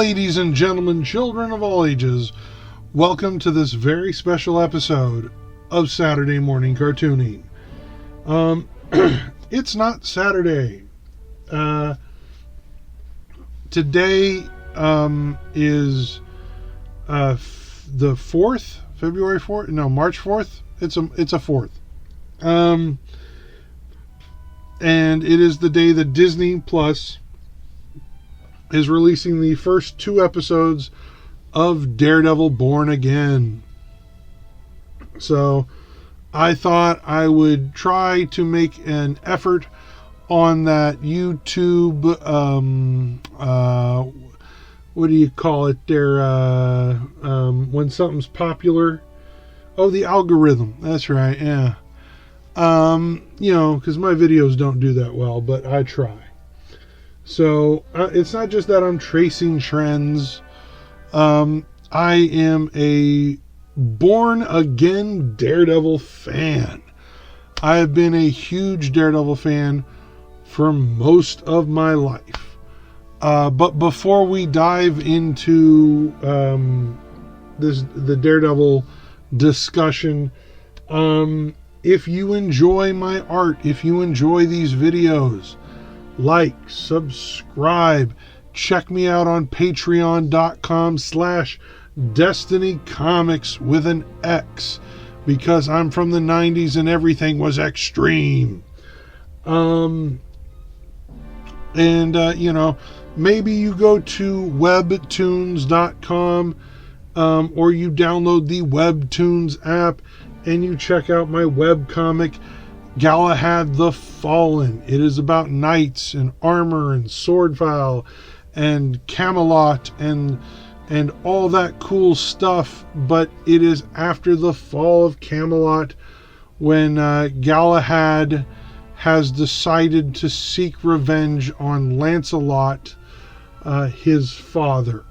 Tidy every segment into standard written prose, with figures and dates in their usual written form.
Ladies and gentlemen, children of all ages, welcome to this very special episode of Saturday Morning Cartooning. It's not Saturday. Today is the 4th, February 4th? No, March 4th? It's a 4th. And it is the day that Disney Plus is releasing the first 2 episodes of Daredevil Born Again. So I thought I would try to make an effort on that YouTube, what do you call it there, when something's popular? Oh, the algorithm. That's right, yeah. Because my videos don't do that well, but I try. So it's not just that I'm tracing trends. I am a born again Daredevil fan. I have been a huge Daredevil fan for most of my life. But before we dive into the Daredevil discussion, if you enjoy my art, if you enjoy these videos, like, subscribe, check me out on patreon.com/DestinyComics with an X, because I'm from the 90s and everything was extreme. Maybe you go to webtoons.com, or you download the Webtoons app and you check out my webcomic, Galahad the Fallen. It is about knights and armor and swordfile and Camelot and all that cool stuff, but it is after the fall of Camelot, when Galahad has decided to seek revenge on Lancelot, his father.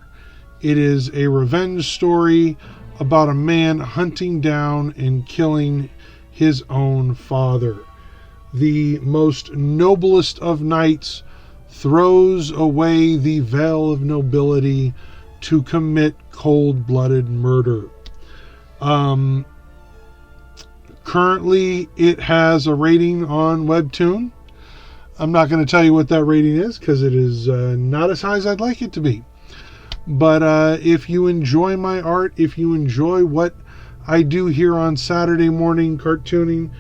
It is a revenge story about a man hunting down and killing his own father. The most noblest of knights throws away the veil of nobility to commit cold-blooded murder. Currently, it has a rating on Webtoon. I'm not going to tell you what that rating is, because it is not as high as I'd like it to be. But if you enjoy my art, if you enjoy what I do here on Saturday Morning Cartooning,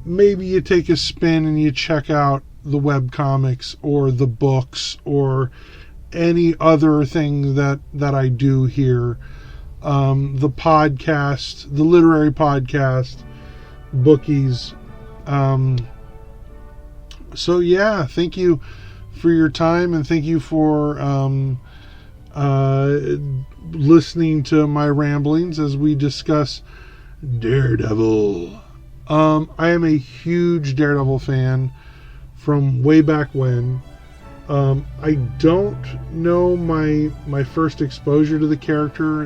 maybe you take a spin and you check out the webcomics or the books or any other thing that I do here. The podcast, the literary podcast, Bookies. So yeah, thank you for your time, and thank you for listening to my ramblings as we discuss Daredevil. I am a huge Daredevil fan from way back when. I don't know my first exposure to the character.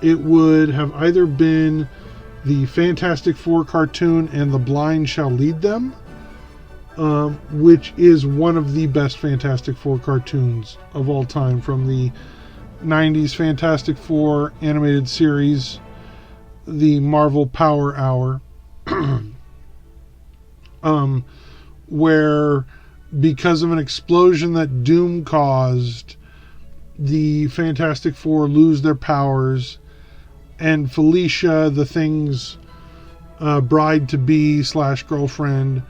It would have either been the Fantastic Four cartoon and The Blind Shall Lead Them, which is one of the best Fantastic Four cartoons of all time, from the 90s Fantastic Four animated series, the Marvel Power Hour, where, because of an explosion that Doom caused, the Fantastic Four lose their powers, and Felicia, the Thing's bride-to-be / girlfriend,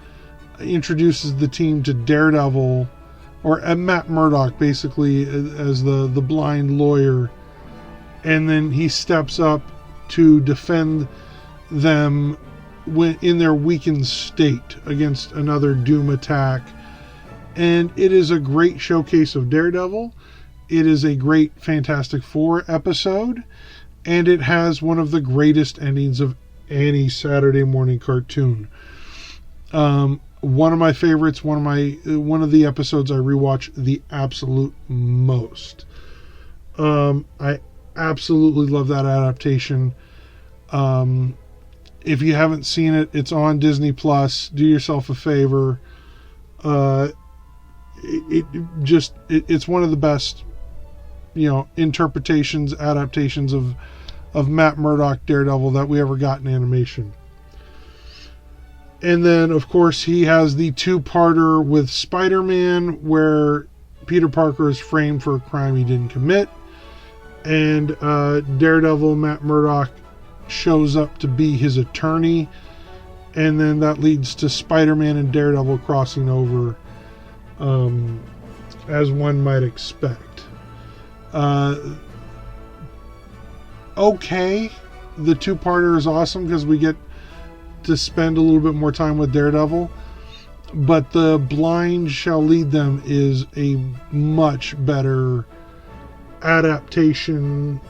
introduces the team to Daredevil, or Matt Murdock, basically, as the blind lawyer, and then he steps up to defend them in their weakened state against another Doom attack. And it is a great showcase of Daredevil. It is a great Fantastic Four episode, and it has one of the greatest endings of any Saturday morning cartoon. One of my favorites, one of the episodes I rewatch the absolute most. I absolutely love that adaptation. If you haven't seen it, it's on Disney Plus. Do yourself a favor. it's one of the best, interpretations, adaptations of Matt Murdock Daredevil that we ever got in animation. And then, of course, he has the two-parter with Spider-Man, where Peter Parker is framed for a crime he didn't commit. And Daredevil, Matt Murdock, shows up to be his attorney. And then that leads to Spider-Man and Daredevil crossing over, as one might expect. Okay, the two-parter is awesome because we get to spend a little bit more time with Daredevil, but The Blind Shall Lead Them is a much better adaptation,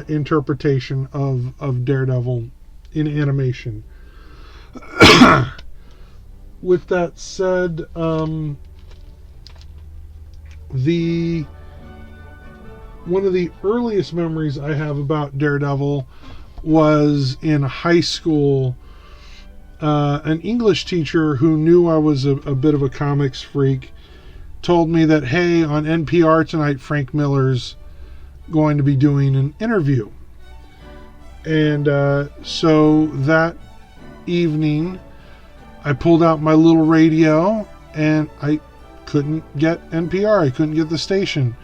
interpretation of Daredevil in animation. With that said, one of the earliest memories I have about Daredevil was in high school. An English teacher who knew I was a bit of a comics freak told me that, hey, on NPR tonight, Frank Miller's going to be doing an interview. And so that evening, I pulled out my little radio, and I couldn't get NPR. I couldn't get the station.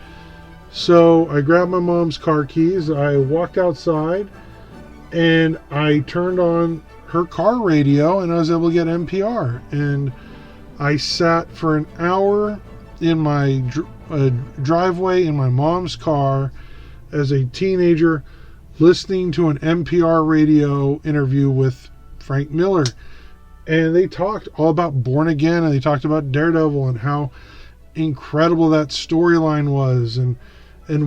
So I grabbed my mom's car keys, I walked outside, and I turned on her car radio, and I was able to get NPR. And I sat for an hour in my driveway in my mom's car as a teenager, listening to an NPR radio interview with Frank Miller. And they talked all about Born Again, and they talked about Daredevil and how incredible that storyline was, and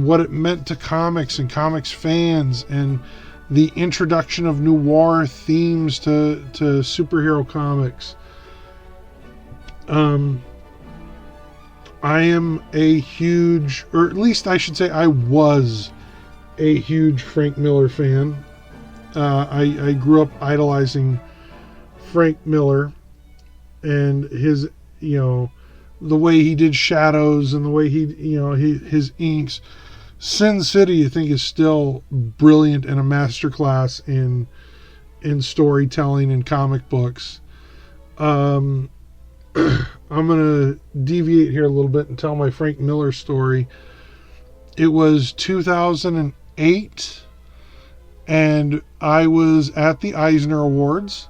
what it meant to comics and comics fans, and the introduction of noir themes to superhero comics. I am a huge, or at least I should say I was a huge Frank Miller fan. I grew up idolizing Frank Miller and his, the way he did shadows and the way his inks. Sin City, I think, is still brilliant and a masterclass in storytelling and comic books. I'm going to deviate here a little bit and tell my Frank Miller story. It was 2008, and I was at the Eisner Awards.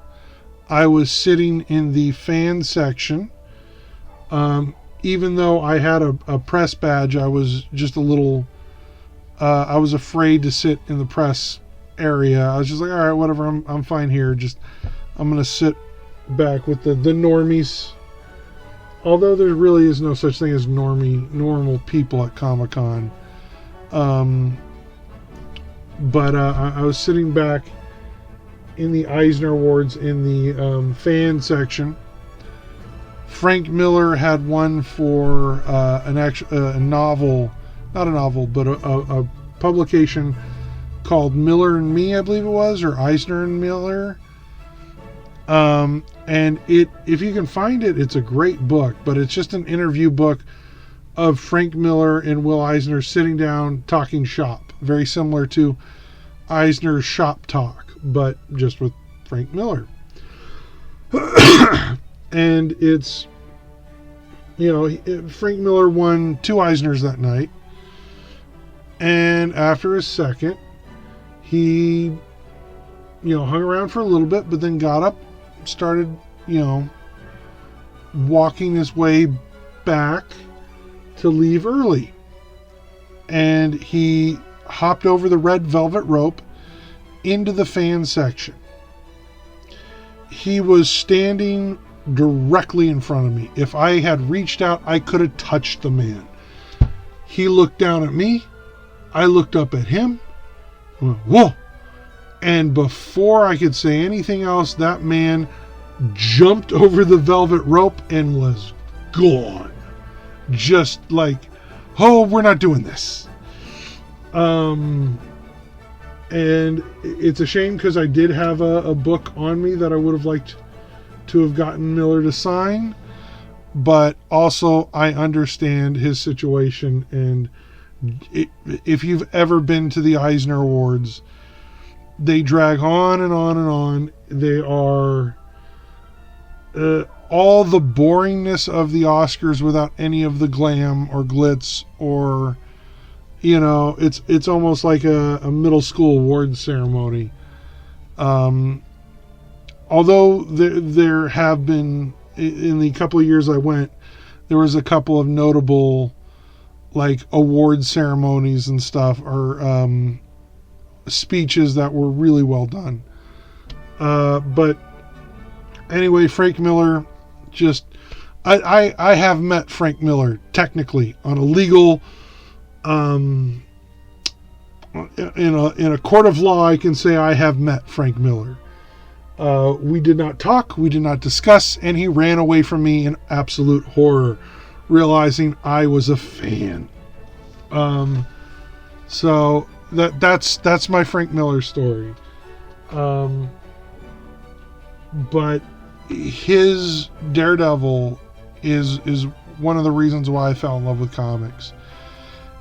I was sitting in the fan section. Even though I had a press badge, I was just a little... I was afraid to sit in the press area. I was just like, all right, whatever, I'm fine here. I'm going to sit back with the normies. Although there really is no such thing as normal people at Comic-Con. But I was sitting back in the Eisner Awards in the fan section. Frank Miller had won for a novel, not a novel, but a publication called Miller and Me, I believe it was, or Eisner and Miller. And if you can find it, it's a great book, but it's just an interview book of Frank Miller and Will Eisner sitting down talking shop, very similar to Eisner's Shop Talk, but just with Frank Miller. And it's, Frank Miller won 2 Eisners that night. And after a second, he, hung around for a little bit, but then got up, started, walking his way back to leave early. And he hopped over the red velvet rope into the fan section. He was standing directly in front of me. If I had reached out, I could have touched the man. He looked down at me. I looked up at him. I went, whoa! And before I could say anything else, that man jumped over the velvet rope and was gone. Just like, oh, we're not doing this. And it's a shame because I did have a book on me that I would have liked to have gotten Miller to sign. but also I understand his situation. And if you've ever been to the Eisner Awards, they drag on and on and on. They are all the boringness of the Oscars without any of the glam or glitz, or it's almost like a middle school award ceremony. Although there have been, in the couple of years I went, there was a couple of notable like award ceremonies and stuff, or speeches that were really well done. But anyway, Frank Miller, I have met Frank Miller technically on a legal, in a court of law. I can say I have met Frank Miller. We did not talk, we did not discuss, and he ran away from me in absolute horror, realizing I was a fan. So that's my Frank Miller story. But his Daredevil is one of the reasons why I fell in love with comics.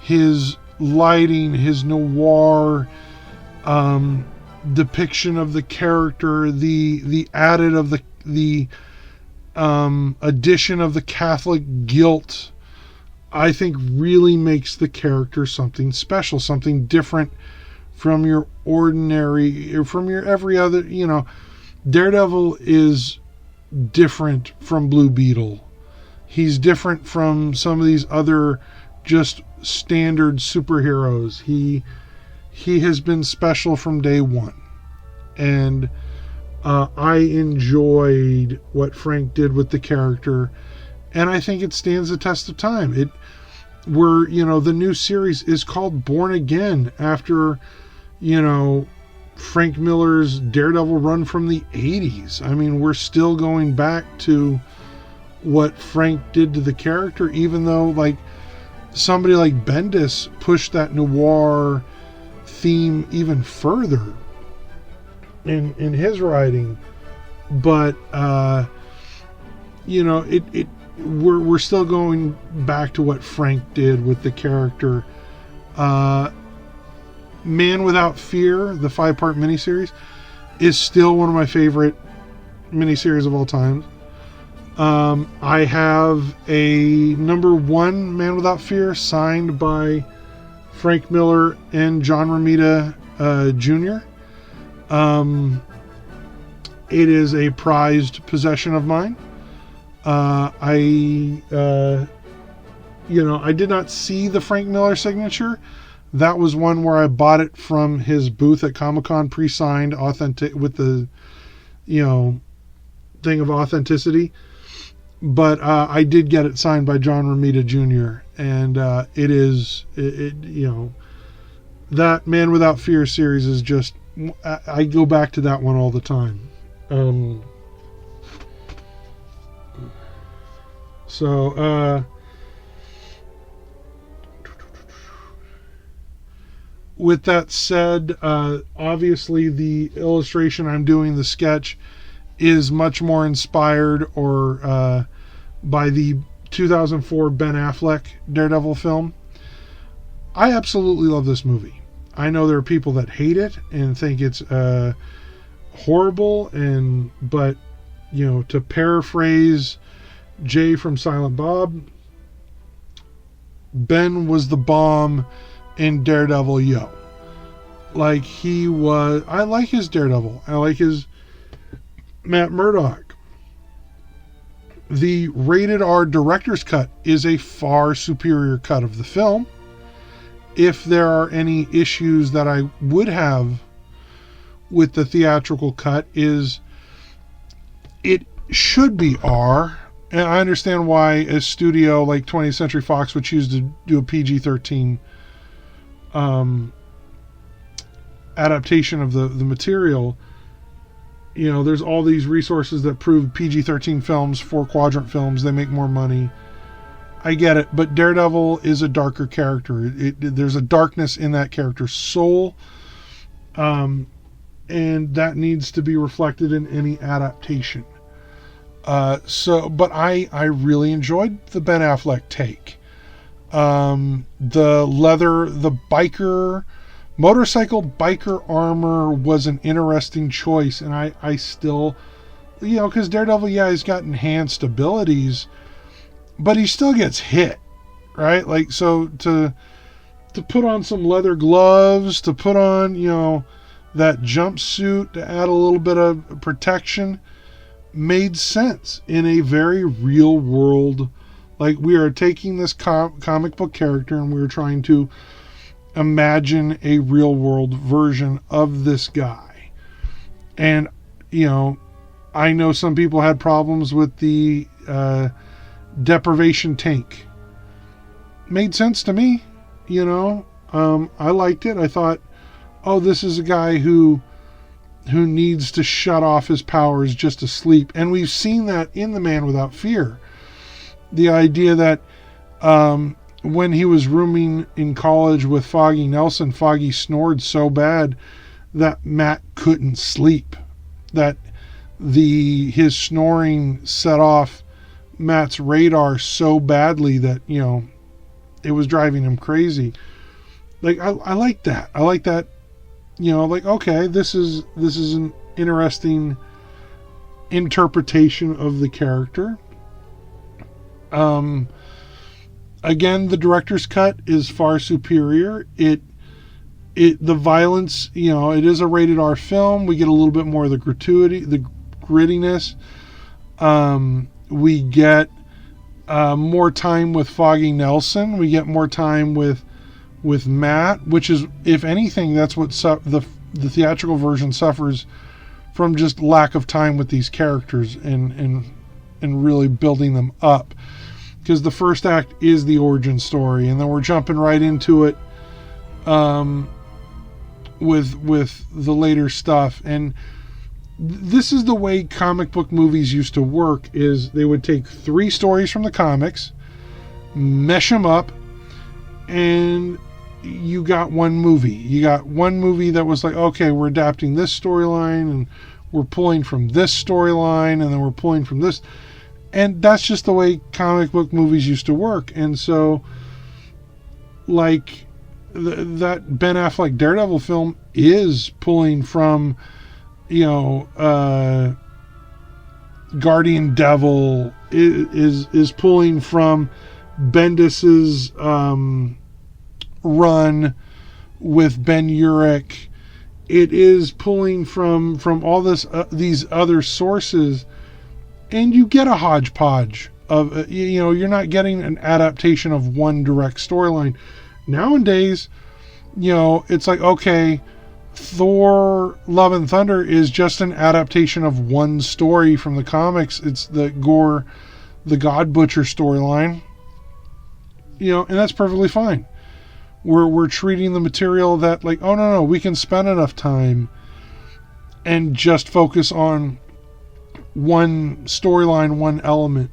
His lighting, his noir depiction of the character, the added of the addition of the Catholic guilt, I think really makes the character something special, something different from your ordinary, or from your every other. Daredevil is different from Blue Beetle. He's different from some of these other just standard superheroes. He has been special from day one. And I enjoyed what Frank did with the character, and I think it stands the test of time. The new series is called Born Again, after, Frank Miller's Daredevil run from the 80s. I mean, we're still going back to what Frank did to the character, even though, like, somebody like Bendis pushed that noir theme even further in his writing. But we're still going back to what Frank did with the character. Man Without Fear, the 5-part miniseries, is still one of my favorite miniseries of all time. I have a number 1 Man Without Fear signed by Frank Miller and John Romita Jr. It is a prized possession of mine. I did not see the Frank Miller signature. That was one where I bought it from his booth at Comic-Con, pre-signed, authentic, with the, thing of authenticity. But I did get it signed by John Romita Jr. And that Man Without Fear series is just, I go back to that one all the time. With that said, obviously the illustration I'm doing, the sketch, is much more inspired by the 2004 Ben Affleck Daredevil film. I absolutely love this movie. I know there are people that hate it and think it's horrible, but to paraphrase Jay from Silent Bob, Ben was the bomb in Daredevil, yo. Like, he was. I like his Daredevil. I like his Matt Murdock. The rated R director's cut is a far superior cut of the film. If there are any issues that I would have with the theatrical cut, is it should be R. And I understand why a studio like 20th Century Fox would choose to do a PG-13 adaptation of the material. There's all these resources that prove PG-13 films, 4-quadrant films, they make more money. I get it, but Daredevil is a darker character. There's a darkness in that character's soul, and that needs to be reflected in any adaptation. But I really enjoyed the Ben Affleck take. The motorcycle biker armor was an interesting choice, and I still, because Daredevil, yeah, he's got enhanced abilities, but he still gets hit, right? Like, so to put on some leather gloves, to put on, that jumpsuit to add a little bit of protection made sense in a very real world. Like, we are taking this comic book character and we're trying to imagine a real world version of this guy. And, I know some people had problems with the deprivation tank. Made sense to me, I liked it. I thought, oh, this is a guy who needs to shut off his powers just to sleep. And we've seen that in The Man Without Fear. The idea that when he was rooming in college with Foggy Nelson, Foggy snored so bad that Matt couldn't sleep. That his snoring set off Matt's radar so badly that, it was driving him crazy. Like, I like that. I like that, like, okay, this is an interesting interpretation of the character. Again, the director's cut is far superior. The violence, it is a rated R film. We get a little bit more of the gratuity, the grittiness. We get more time with Foggy Nelson. We get more time with Matt, which is, if anything, that's what the theatrical version suffers from, just lack of time with these characters and really building them up. Because the first act is the origin story, and then we're jumping right into it with the later stuff. And this is the way comic book movies used to work, is they would take 3 stories from the comics, mesh them up, and you got one movie. You got one movie that was like, okay, we're adapting this storyline, and we're pulling from this storyline, and then we're pulling from this. And that's just the way comic book movies used to work. And so, like, that Ben Affleck Daredevil film is pulling from, Guardian Devil, is pulling from Bendis's run with Ben Urich. It is pulling from all these other sources. And you get a hodgepodge of, you're not getting an adaptation of one direct storyline. Nowadays, it's like, okay, Thor Love and Thunder is just an adaptation of one story from the comics. It's the Gore, the God Butcher storyline. And that's perfectly fine. We're treating the material that, like, oh, no, we can spend enough time and just focus on one storyline, one element.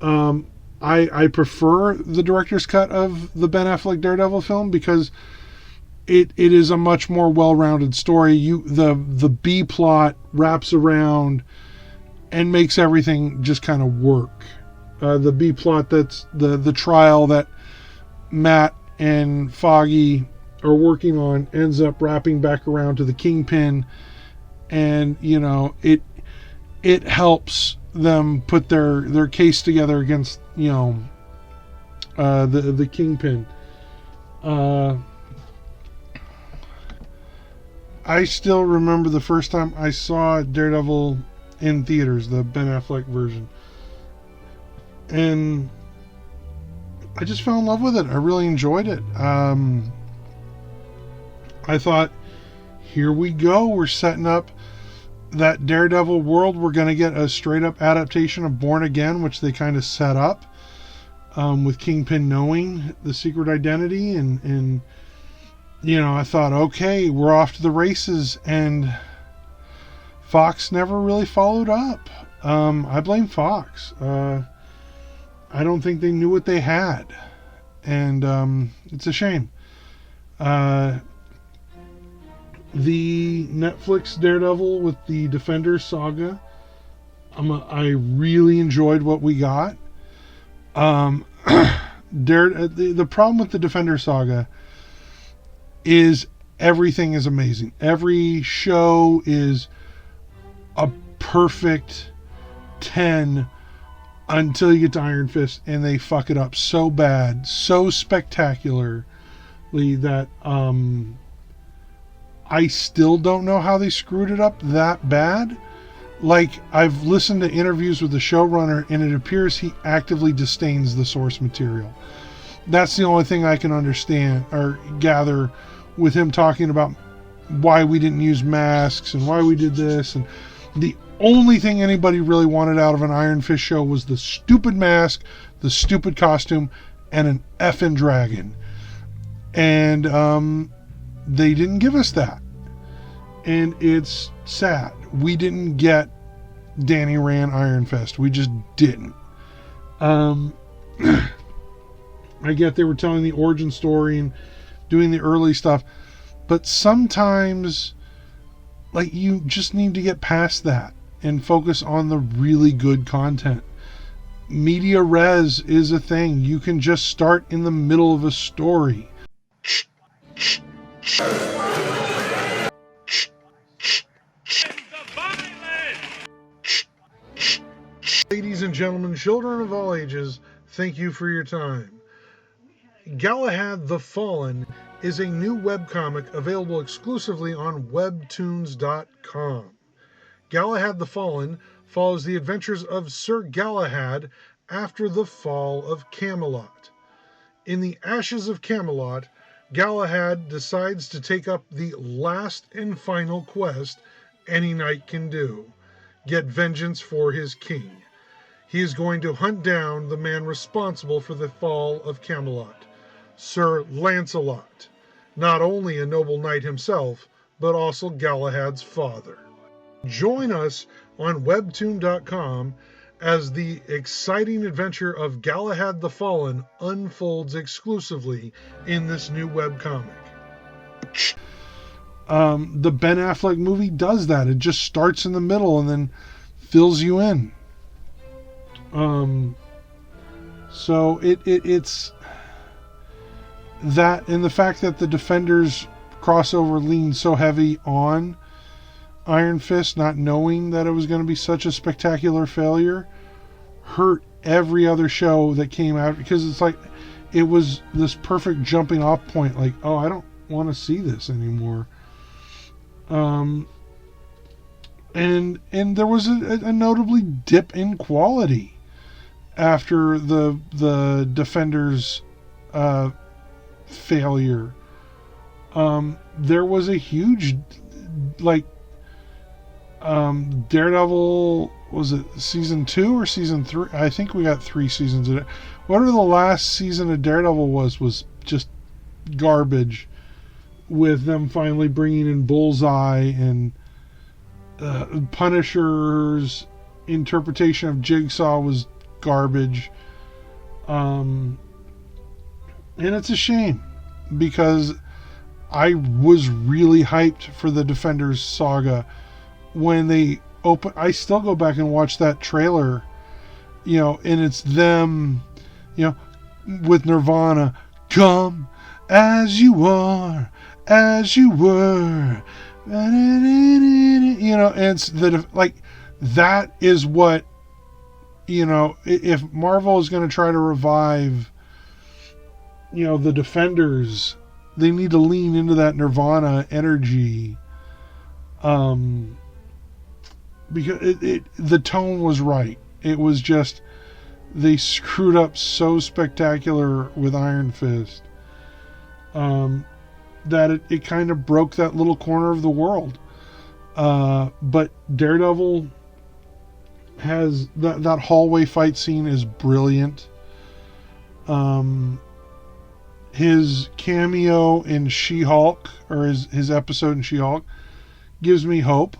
I prefer the director's cut of the Ben Affleck Daredevil film because it is a much more well-rounded story. The B plot wraps around and makes everything just kind of work. The B plot, that's the trial that Matt and Foggy are working on, ends up wrapping back around to the Kingpin, and it helps them put their case together against the Kingpin. I still remember the first time I saw Daredevil in theaters, the Ben Affleck version, and I just fell in love with it. I really enjoyed it. I thought, here we go. We're setting up that Daredevil world. We're going to get a straight up adaptation of Born Again, which they kind of set up with Kingpin knowing the secret identity. And I thought, okay, we're off to the races. And Fox never really followed up. I blame Fox. I don't think they knew what they had. And it's a shame. The Netflix Daredevil with the Defenders saga, I really enjoyed what we got. The problem with the Defender Saga is everything is amazing. Every show is a perfect 10 until you get to Iron Fist, and they fuck it up so bad, so spectacularly that I still don't know how they screwed it up that bad. Like, I've listened to interviews with the showrunner, and it appears he actively disdains the source material. That's the only thing I can understand or gather with him talking about why we didn't use masks and why we did this. And the only thing anybody really wanted out of an Iron Fist show was the stupid mask, the stupid costume, and an effing dragon. And they didn't give us that. And it's sad. We didn't get Danny Rand Iron Fist. We just didn't. I get they were telling the origin story and doing the early stuff, but sometimes, like, you just need to get past that and focus on the really good content. Media res is a thing. You can just start in the middle of a story. Ladies and gentlemen, children of all ages, thank you for your time. Galahad the Fallen is a new webcomic available exclusively on webtoons.com. Galahad the Fallen follows the adventures of Sir Galahad after the fall of Camelot. In the ashes of Camelot, Galahad decides to take up the last and final quest any knight can do: get vengeance for his king. He is going to hunt down the man responsible for the fall of Camelot, Sir Lancelot, not only a noble knight himself, but also Galahad's father. Join us on webtoon.com as the exciting adventure of Galahad the Fallen unfolds exclusively in this new webcomic. The Ben Affleck movie does that. It just starts in the middle and then fills you in. So it's that, and the fact that the Defenders crossover leaned so heavy on Iron Fist, not knowing that it was going to be such a spectacular failure, hurt every other show that came out, because it's like it was this perfect jumping off point. Like, oh, I don't want to see this anymore. And there was a notably dip in quality after the Defenders failure. There was a huge, like, Daredevil, was it season 2 or season 3? I think we got 3 seasons of it. Whatever the last season of Daredevil was just garbage, with them finally bringing in Bullseye, and Punisher's interpretation of Jigsaw was garbage. And it's a shame, because I was really hyped for the Defenders saga when they open. I still go back and watch that trailer, and it's them, with Nirvana, come as you are, as you were, and it's like, that is what, if Marvel is going to try to revive, the Defenders, they need to lean into that Nirvana energy, because the tone was right. It was just, they screwed up so spectacular with Iron Fist, that it kind of broke that little corner of the world. But Daredevil has that hallway fight scene is brilliant. His cameo in She-Hulk, or his episode in She-Hulk, gives me hope.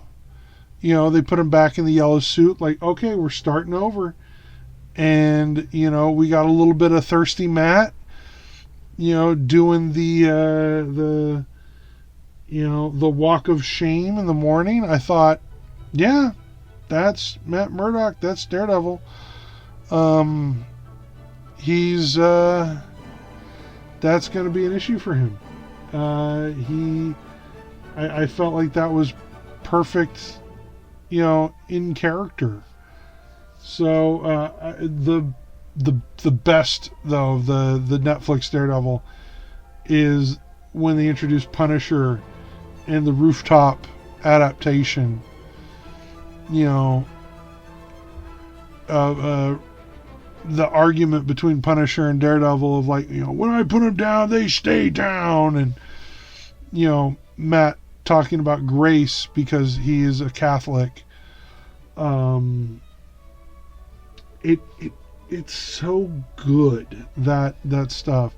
They put him back in the yellow suit, like, okay, we're starting over. And, we got a little bit of Thirsty Matt, doing the walk of shame in the morning. I thought, yeah, that's Matt Murdock. That's Daredevil. He's that's going to be an issue for him. I felt like that was perfect, in character. So the best though of the Netflix Daredevil is when they introduced Punisher and the rooftop adaptation. The argument between Punisher and Daredevil of like, when I put them down, they stay down, and Matt talking about grace because he is a Catholic. It's so good, that stuff.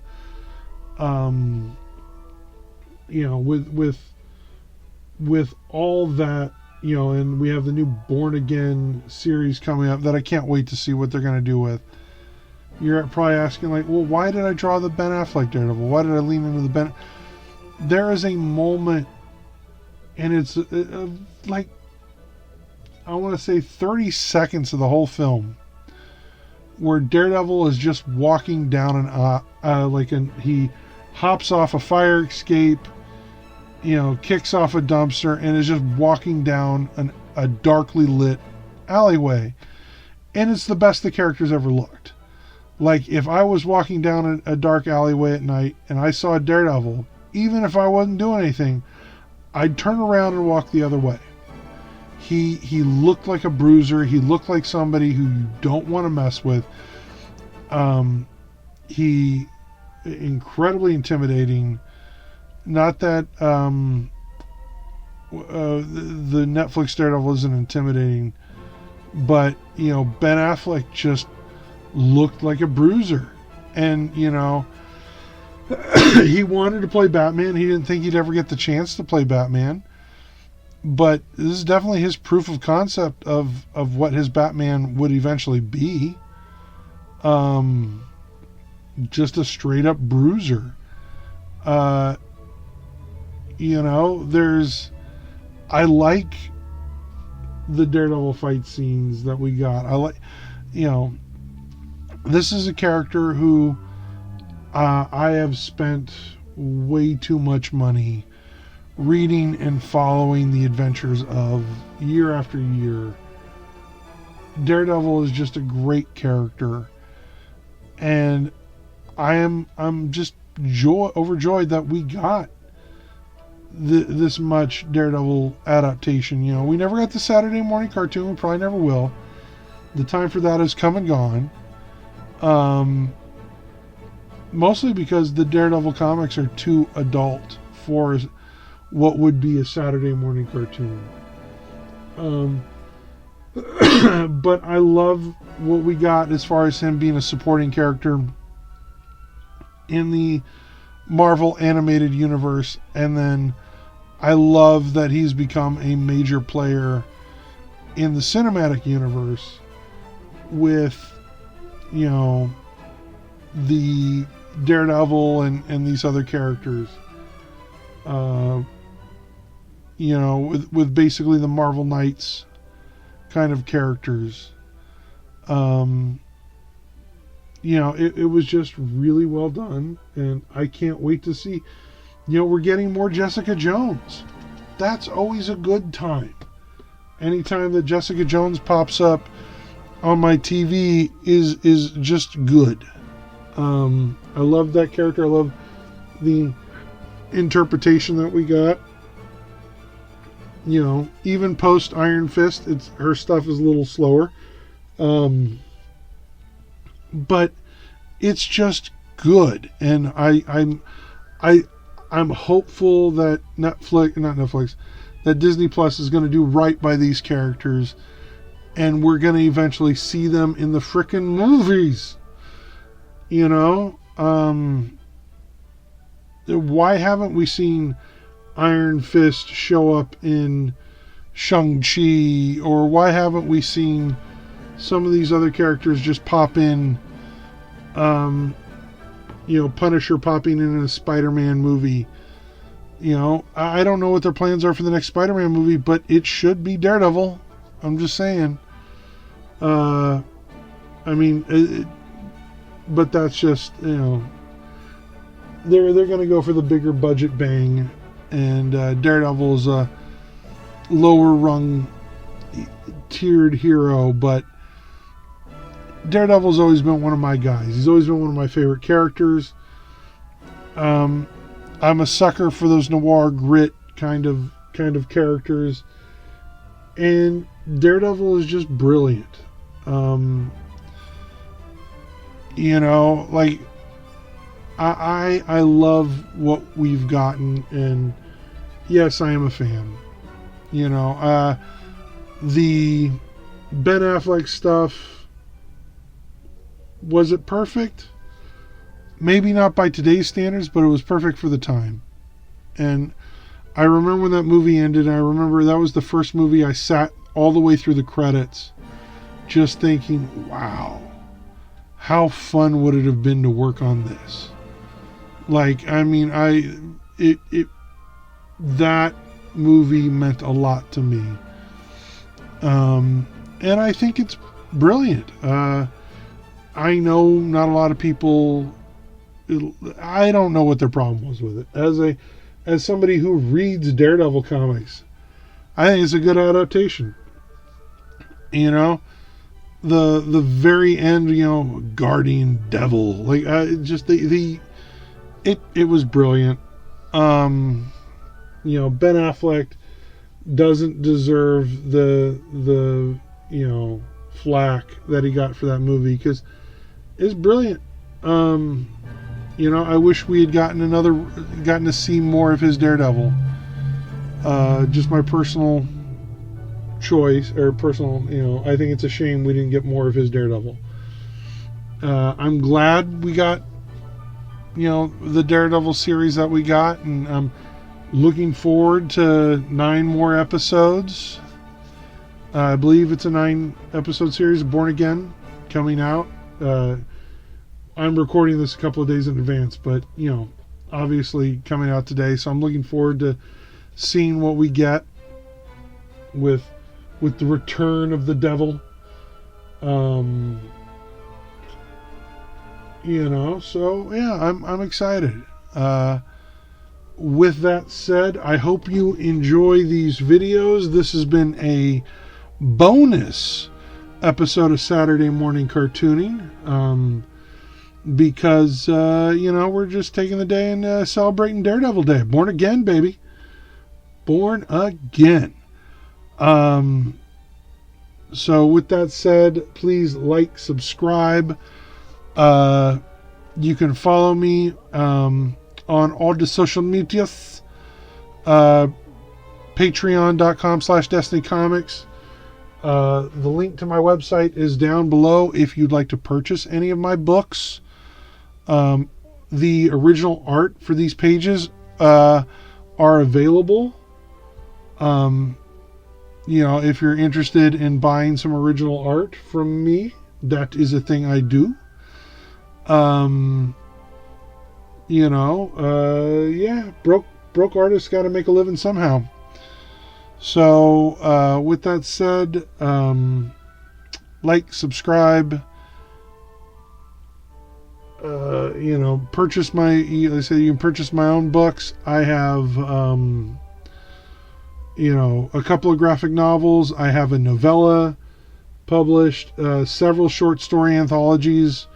With all that, and we have the new Born Again series coming up that I can't wait to see what they're going to do with. You're probably asking, like, well, why did I draw the Ben Affleck Daredevil? Why did I lean into the Ben? There is a moment, and it's like, I want to say 30 seconds of the whole film, where Daredevil is just walking down he hops off a fire escape, kicks off a dumpster, and is just walking down a darkly lit alleyway. And it's the best the character's ever looked. Like, if I was walking down a dark alleyway at night and I saw a Daredevil, even if I wasn't doing anything, I'd turn around and walk the other way. He looked like a bruiser. He looked like somebody who you don't want to mess with. He incredibly intimidating. Not that the Netflix Daredevil isn't intimidating, but Ben Affleck just looked like a bruiser, and he wanted to play Batman. He didn't think he'd ever get the chance to play Batman, but this is definitely his proof of concept of what his Batman would eventually be. Just a straight up bruiser. I like the Daredevil fight scenes that we got. I like, this is a character who I have spent way too much money reading and following the adventures of year after year. Daredevil is just a great character, and I'm just overjoyed that we got this much Daredevil adaptation. We never got the Saturday morning cartoon. We probably never will. The time for that has come and gone. Mostly because the Daredevil comics are too adult for what would be a Saturday morning cartoon. But I love what we got as far as him being a supporting character in the Marvel animated universe, and then I love that he's become a major player in the cinematic universe with the Daredevil and these other characters, with basically the Marvel Knights kind of characters. It was just really well done, and I can't wait to see. We're getting more Jessica Jones. That's always a good time. Anytime that Jessica Jones pops up on my TV is just good. I love that character. I love the interpretation that we got. Even post Iron Fist, her stuff is a little slower. But it's just good, and I'm hopeful that that Disney Plus is going to do right by these characters, and we're going to eventually see them in the frickin' movies. Why haven't we seen Iron Fist show up in Shang-Chi, or why haven't we seen some of these other characters just pop in? Punisher popping in a Spider-Man movie. I don't know what their plans are for the next Spider-Man movie, but it should be Daredevil. I'm just saying. I mean, but that's just, they're going to go for the bigger budget bang, and Daredevil is a lower rung tiered hero, but Daredevil's always been one of my guys. He's always been one of my favorite characters. I'm a sucker for those noir grit kind of characters, and Daredevil is just brilliant. Like I love what we've gotten, and yes, I am a fan. The Ben Affleck stuff, was it perfect? Maybe not by today's standards, but it was perfect for the time. And I remember when that movie ended, and I remember that was the first movie I sat all the way through the credits just thinking, wow, how fun would it have been to work on this? Like, I mean, that movie meant a lot to me. And I think it's brilliant. I know not a lot of people, I don't know what their problem was with it. As somebody who reads Daredevil comics, I think it's a good adaptation. The very end, guardian devil, like just it was brilliant. Ben Affleck doesn't deserve the flack that he got for that movie, because it's brilliant. I wish we had gotten to see more of his Daredevil. Just my personal choice, or personal, I think it's a shame we didn't get more of his Daredevil. I'm glad we got, the Daredevil series that we got, and I'm looking forward to 9 more episodes. I believe it's a 9-episode series, Born Again, coming out. I'm recording this a couple of days in advance, but, obviously coming out today. So I'm looking forward to seeing what we get with the return of the devil. So yeah, I'm excited. With that said, I hope you enjoy these videos. This has been a bonus episode of Saturday Morning Cartooning, because we're just taking the day and celebrating Daredevil Day. Born again, baby. Born again. So with that said, please like, subscribe. You can follow me on all the social medias. Patreon.com/DestinyComics. The link to my website is down below if you'd like to purchase any of my books. The original art for these pages are available. If you're interested in buying some original art from me, that is a thing I do. Broke artists got to make a living somehow. So, with that said, like, subscribe, purchase let's say you can purchase my own books. I have, a couple of graphic novels. I have a novella published, several short story anthologies,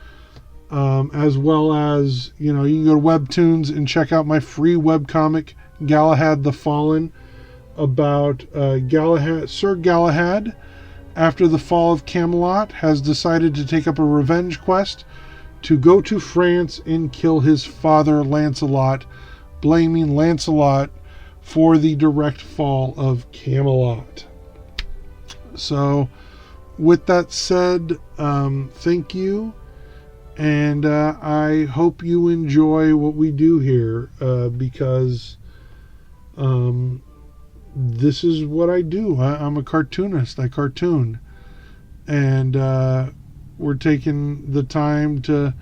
as well as, you can go to Webtoons and check out my free webcomic, Galahad the Fallen, about Sir Galahad, after the fall of Camelot, has decided to take up a revenge quest to go to France and kill his father Lancelot, blaming Lancelot for the direct fall of Camelot. So, with that said, thank you, and I hope you enjoy what we do here, because this is what I do. I'm a cartoonist. I cartoon. And we're taking the time to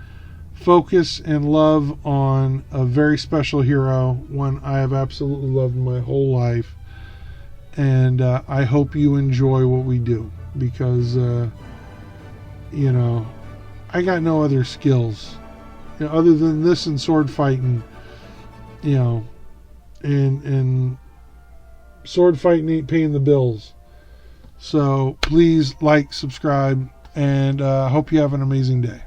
focus and love on a very special hero, one I have absolutely loved my whole life. And I hope you enjoy what we do, because you know, I got no other skills, you know, other than this and sword fighting, you know, and sword fighting ain't paying the bills. So please like, subscribe, and hope you have an amazing day.